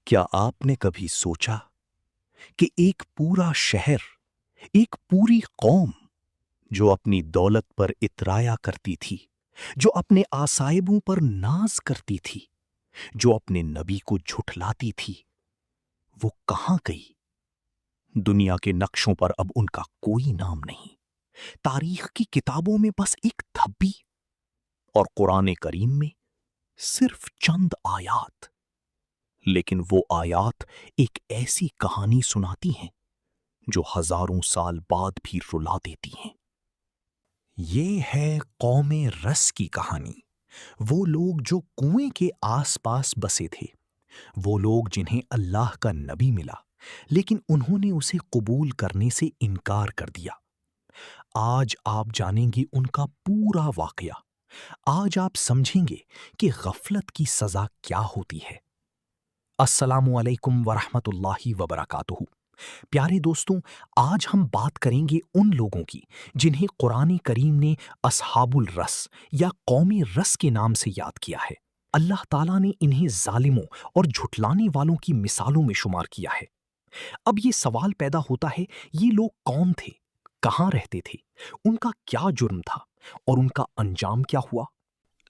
کیا آپ نے کبھی سوچا کہ ایک پورا شہر، ایک پوری قوم جو اپنی دولت پر اترایا کرتی تھی، جو اپنے آصائبوں پر ناز کرتی تھی، جو اپنے نبی کو جھٹلاتی تھی، وہ کہاں گئی؟ دنیا کے نقشوں پر اب ان کا کوئی نام نہیں، تاریخ کی کتابوں میں بس ایک دھبی، اور قرآن کریم میں صرف چند آیات۔ لیکن وہ آیات ایک ایسی کہانی سناتی ہیں جو ہزاروں سال بعد بھی رلا دیتی ہیں۔ یہ ہے قوم رس کی کہانی۔ وہ لوگ جو کنویں کے آس پاس بسے تھے، وہ لوگ جنہیں اللہ کا نبی ملا لیکن انہوں نے اسے قبول کرنے سے انکار کر دیا۔ آج آپ جانیں گے ان کا پورا واقعہ۔ آج آپ سمجھیں گے کہ غفلت کی سزا کیا ہوتی ہے۔ السلام علیکم ورحمۃ اللہ وبرکاتہ۔ پیارے دوستوں، آج ہم بات کریں گے ان لوگوں کی جنہیں قرآن کریم نے اصحاب الرس یا قوم رس کے نام سے یاد کیا ہے۔ اللہ تعالیٰ نے انہیں ظالموں اور جھٹلانے والوں کی مثالوں میں شمار کیا ہے۔ اب یہ سوال پیدا ہوتا ہے، یہ لوگ کون تھے، کہاں رہتے تھے، ان کا کیا جرم تھا اور ان کا انجام کیا ہوا؟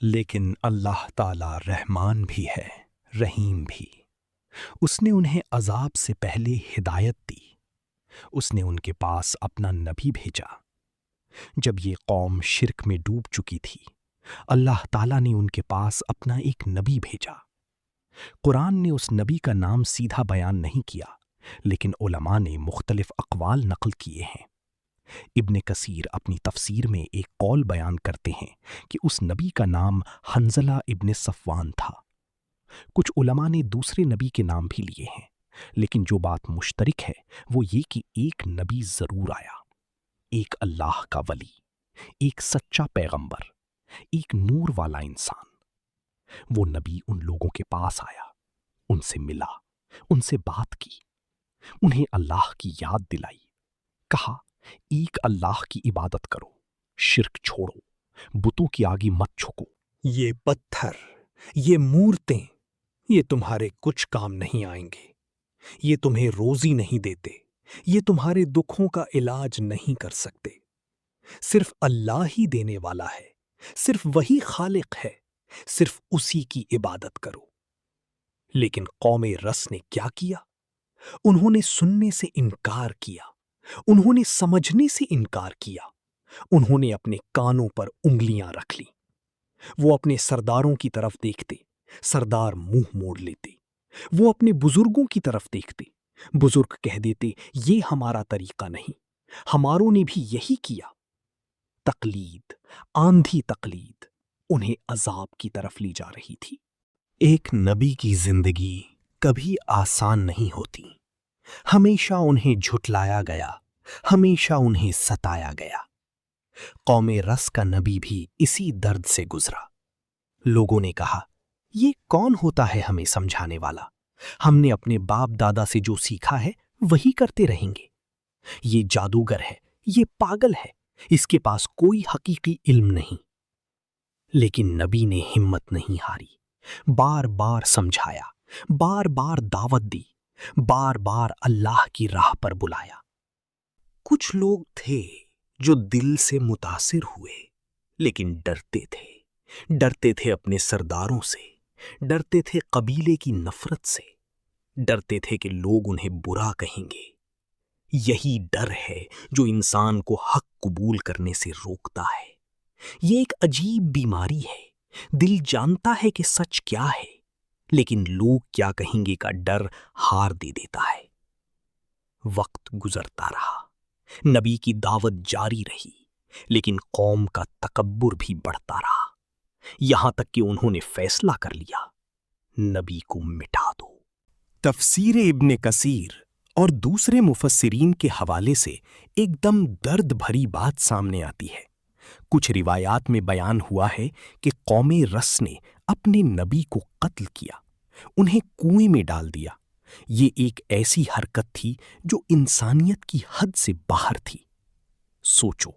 لیکن اللہ تعالیٰ رحمان بھی ہے، رحیم بھی۔ اس نے انہیں عذاب سے پہلے ہدایت دی۔ اس نے ان کے پاس اپنا نبی بھیجا۔ جب یہ قوم شرک میں ڈوب چکی تھی، اللہ تعالیٰ نے ان کے پاس اپنا ایک نبی بھیجا۔ قرآن نے اس نبی کا نام سیدھا بیان نہیں کیا، لیکن علماء نے مختلف اقوال نقل کیے ہیں۔ ابن کثیر اپنی تفسیر میں ایک قول بیان کرتے ہیں کہ اس نبی کا نام حنظلہ ابن صفوان تھا۔ کچھ علماء نے دوسرے نبی کے نام بھی لیے ہیں، لیکن جو بات مشترک ہے وہ یہ کہ ایک نبی ضرور آیا، ایک اللہ کا ولی، ایک سچا پیغمبر، ایک نور والا انسان۔ وہ نبی ان لوگوں کے پاس آیا، ان سے ملا، ان سے بات کی، انہیں اللہ کی یاد دلائی، کہا ایک اللہ کی عبادت کرو، شرک چھوڑو، بتوں کی آگے مت جھکو۔ یہ پتھر، یہ مورتیں، یہ تمہارے کچھ کام نہیں آئیں گے، یہ تمہیں روزی نہیں دیتے، یہ تمہارے دکھوں کا علاج نہیں کر سکتے۔ صرف اللہ ہی دینے والا ہے، صرف وہی خالق ہے، صرف اسی کی عبادت کرو۔ لیکن قوم رس نے کیا کیا؟ انہوں نے سننے سے انکار کیا، انہوں نے سمجھنے سے انکار کیا، انہوں نے اپنے کانوں پر انگلیاں رکھ لیں۔ وہ اپنے سرداروں کی طرف دیکھتے، سردار منہ موڑ لیتے۔ وہ اپنے بزرگوں کی طرف دیکھتے، بزرگ کہہ دیتے یہ ہمارا طریقہ نہیں، ہماروں نے بھی یہی کیا۔ تقلید، آندھی تقلید، انہیں عذاب کی طرف لی جا رہی تھی۔ ایک نبی کی زندگی کبھی آسان نہیں ہوتی۔ ہمیشہ انہیں جھٹلایا گیا، ہمیشہ انہیں ستایا گیا۔ قوم رس کا نبی بھی اسی درد سے گزرا۔ لوگوں نے کہا یہ کون ہوتا ہے ہمیں سمجھانے والا؟ ہم نے اپنے باپ دادا سے جو سیکھا ہے وہی کرتے رہیں گے۔ یہ جادوگر ہے، یہ پاگل ہے، اس کے پاس کوئی حقیقی علم نہیں۔ لیکن نبی نے ہمت نہیں ہاری، بار بار سمجھایا، بار بار دعوت دی، بار بار اللہ کی راہ پر بلایا۔ کچھ لوگ تھے جو دل سے متاثر ہوئے، لیکن ڈرتے تھے اپنے سرداروں سے، ڈرتے تھے قبیلے کی نفرت سے، ڈرتے تھے کہ لوگ انہیں برا کہیں گے۔ یہی ڈر ہے جو انسان کو حق قبول کرنے سے روکتا ہے۔ یہ ایک عجیب بیماری ہے۔ دل جانتا ہے کہ سچ کیا ہے، لیکن لوگ کیا کہیں گے کا ڈر ہار دے دیتا ہے۔ وقت گزرتا رہا، نبی کی دعوت جاری رہی، لیکن قوم کا تکبر بھی بڑھتا رہا، یہاں تک کہ انہوں نے فیصلہ کر لیا نبی کو مٹا دو۔ تفسیر ابن کثیر اور دوسرے مفسرین کے حوالے سے ایک دم درد بھری بات سامنے آتی ہے۔ کچھ روایات میں بیان ہوا ہے کہ قوم رس نے اپنے نبی کو قتل کیا، انہیں کنویں میں ڈال دیا۔ یہ ایک ایسی حرکت تھی جو انسانیت کی حد سے باہر تھی۔ سوچو،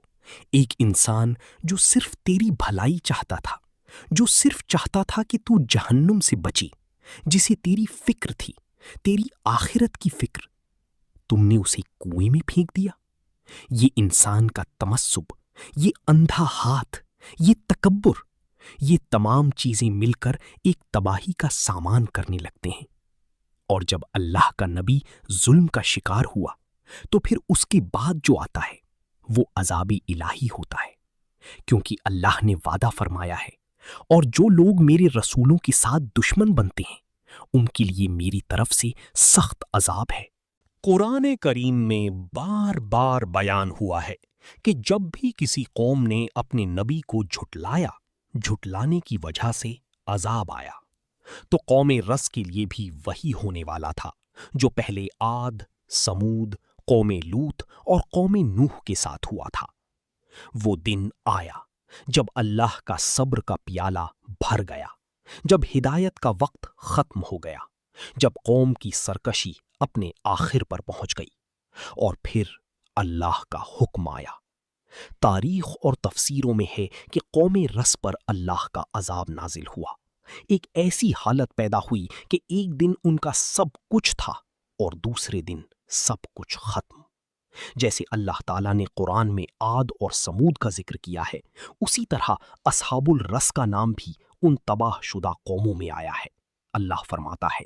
ایک انسان جو صرف تیری بھلائی چاہتا تھا، جو صرف چاہتا تھا کہ تو جہنم سے بچی، جسے تیری فکر تھی، تیری آخرت کی فکر، تم نے اسے کنویں میں پھینک دیا۔ یہ انسان کا تمسب، یہ اندھا ہاتھ، یہ تکبر، یہ تمام چیزیں مل کر ایک تباہی کا سامان کرنے لگتے ہیں۔ اور جب اللہ کا نبی ظلم کا شکار ہوا تو پھر اس کے بعد جو آتا ہے وہ عذاب الہی ہوتا ہے، کیونکہ اللہ نے وعدہ فرمایا ہے، اور جو لوگ میرے رسولوں کے ساتھ دشمن بنتے ہیں ان کے لیے میری طرف سے سخت عذاب ہے۔ قرآن کریم میں بار بار بیان ہوا ہے کہ جب بھی کسی قوم نے اپنے نبی کو جھٹلایا، جھٹلانے کی وجہ سے عذاب آیا، تو قوم رس کے لیے بھی وہی ہونے والا تھا جو پہلے عاد، سمود، قوم لوط اور قوم نوح کے ساتھ ہوا تھا۔ وہ دن آیا جب اللہ کا صبر کا پیالہ بھر گیا، جب ہدایت کا وقت ختم ہو گیا، جب قوم کی سرکشی اپنے آخر پر پہنچ گئی، اور پھر اللہ کا حکم آیا۔ تاریخ اور تفسیروں میں ہے کہ قوم رس پر اللہ کا عذاب نازل ہوا۔ ایک ایسی حالت پیدا ہوئی کہ ایک دن ان کا سب کچھ تھا اور دوسرے دن سب کچھ ختم۔ جیسے اللہ تعالیٰ نے قرآن میں عاد اور سمود کا ذکر کیا ہے، اسی طرح اصحاب الرس کا نام بھی ان تباہ شدہ قوموں میں آیا ہے۔ اللہ فرماتا ہے،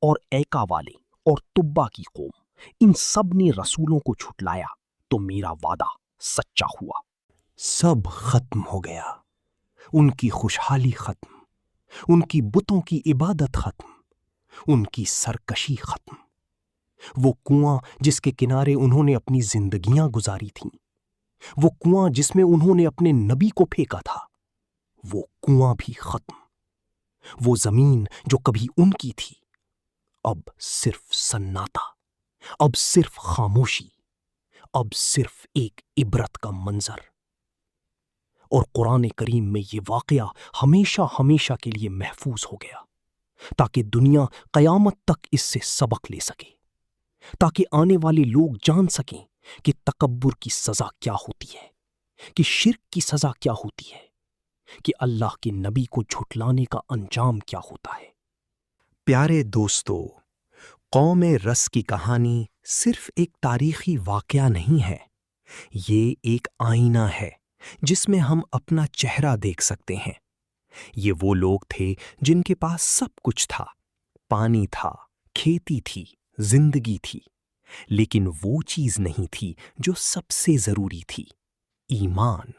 اور ایکا والے اور تبا کی قوم، ان سب نے رسولوں کو جھٹلایا تو میرا وعدہ سچا ہوا۔ سب ختم ہو گیا، ان کی خوشحالی ختم، ان کی بتوں کی عبادت ختم، ان کی سرکشی ختم۔ وہ کنواں جس کے کنارے انہوں نے اپنی زندگیاں گزاری تھیں، وہ کنواں جس میں انہوں نے اپنے نبی کو پھینکا تھا، وہ کنواں بھی ختم۔ وہ زمین جو کبھی ان کی تھی، اب صرف سناٹا، اب صرف خاموشی، اب صرف ایک عبرت کا منظر۔ اور قرآن کریم میں یہ واقعہ ہمیشہ ہمیشہ کے لیے محفوظ ہو گیا، تاکہ دنیا قیامت تک اس سے سبق لے سکے، تاکہ آنے والے لوگ جان سکیں کہ تکبر کی سزا کیا ہوتی ہے، کہ شرک کی سزا کیا ہوتی ہے، کہ اللہ کے نبی کو جھٹلانے کا انجام کیا ہوتا ہے۔ پیارے دوستو، قوم رس کی کہانی صرف ایک تاریخی واقعہ نہیں ہے، یہ ایک آئینہ ہے جس میں ہم اپنا چہرہ دیکھ سکتے ہیں۔ یہ وہ لوگ تھے جن کے پاس سب کچھ تھا، پانی تھا، کھیتی تھی، زندگی تھی، لیکن وہ چیز نہیں تھی جو سب سے ضروری تھی، ایمان۔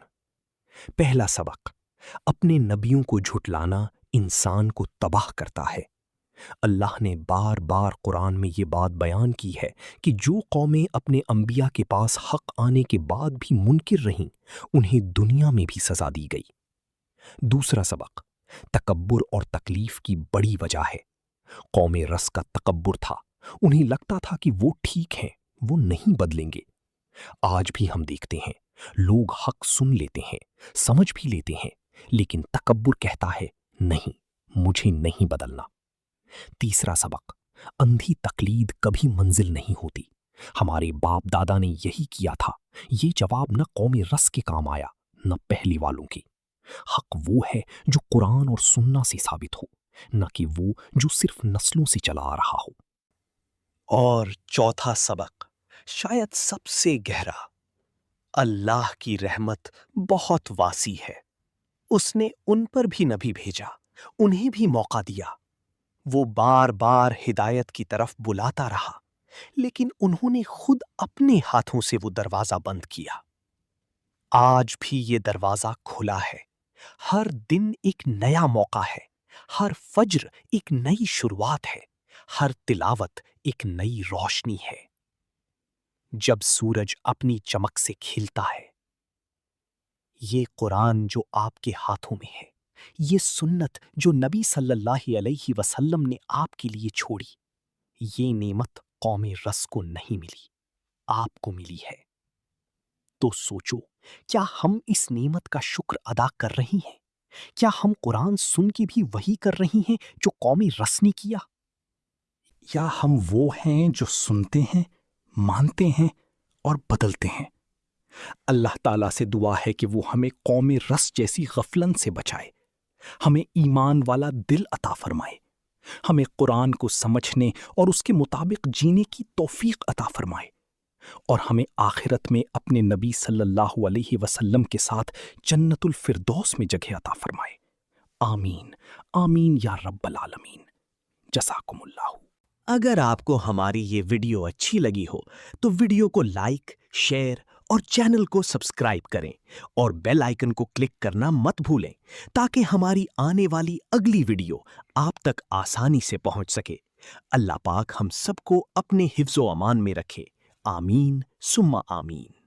پہلا سبق، اپنے نبیوں کو جھٹلانا انسان کو تباہ کرتا ہے۔ اللہ نے بار بار قرآن میں یہ بات بیان کی ہے کہ جو قومیں اپنے انبیاء کے پاس حق آنے کے بعد بھی منکر رہیں، انہیں دنیا میں بھی سزا دی گئی۔ دوسرا سبق، تکبر اور تکلیف کی بڑی وجہ ہے۔ قوم رس کا تکبر تھا، انہیں لگتا تھا کہ وہ ٹھیک ہیں، وہ نہیں بدلیں گے۔ آج بھی ہم دیکھتے ہیں لوگ حق سن لیتے ہیں، سمجھ بھی لیتے ہیں، لیکن تکبر کہتا ہے نہیں، مجھے نہیں بدلنا۔ تیسرا سبق، اندھی تقلید کبھی منزل نہیں ہوتی۔ ہمارے باپ دادا نے یہی کیا تھا۔ یہ جواب نہ قوم رس کے کام آیا نہ پہلی والوں کے۔ حق وہ ہے جو قرآن اور سننا سے ثابت ہو، نہ کہ وہ جو صرف نسلوں سے چلا آ رہا ہو۔ اور چوتھا سبق، شاید سب سے گہرا، اللہ کی رحمت بہت واسع ہے۔ اس نے ان پر بھی نبی بھیجا، انہیں بھی موقع دیا۔ وہ بار بار ہدایت کی طرف بلاتا رہا، لیکن انہوں نے خود اپنے ہاتھوں سے وہ دروازہ بند کیا۔ آج بھی یہ دروازہ کھلا ہے۔ ہر دن ایک نیا موقع ہے، ہر فجر ایک نئی شروعات ہے، ہر تلاوت ایک نئی روشنی ہے۔ جب سورج اپنی چمک سے کھلتا ہے، یہ قرآن جو آپ کے ہاتھوں میں ہے، یہ سنت جو نبی صلی اللہ علیہ وسلم نے آپ کے لیے چھوڑی، یہ نعمت قوم رس کو نہیں ملی، آپ کو ملی ہے۔ تو سوچو، کیا ہم اس نعمت کا شکر ادا کر رہی ہیں؟ کیا ہم قرآن سن کے بھی وہی کر رہی ہیں جو قوم رس نے کیا؟ یا ہم وہ ہیں جو سنتے ہیں، مانتے ہیں اور بدلتے ہیں؟ اللہ تعالیٰ سے دعا ہے کہ وہ ہمیں قوم رس جیسی غفلت سے بچائے، ہمیں ایمان والا دل عطا فرمائے، ہمیں قرآن کو سمجھنے اور اس کے مطابق جینے کی توفیق عطا فرمائے، اور ہمیں آخرت میں اپنے نبی صلی اللہ علیہ وسلم کے ساتھ جنت الفردوس میں جگہ عطا فرمائے۔ آمین آمین یا رب العالمین۔ جزاکم اللہ۔ اگر آپ کو ہماری یہ ویڈیو اچھی لگی ہو تو ویڈیو کو لائک، شیئر اور چینل کو سبسکرائب کریں اور بیل آئیکن کو کلک کرنا مت بھولیں تاکہ ہماری آنے والی اگلی ویڈیو آپ تک آسانی سے پہنچ سکے۔ اللہ پاک ہم سب کو اپنے حفظ و امان میں رکھے۔ آمین ثم آمین۔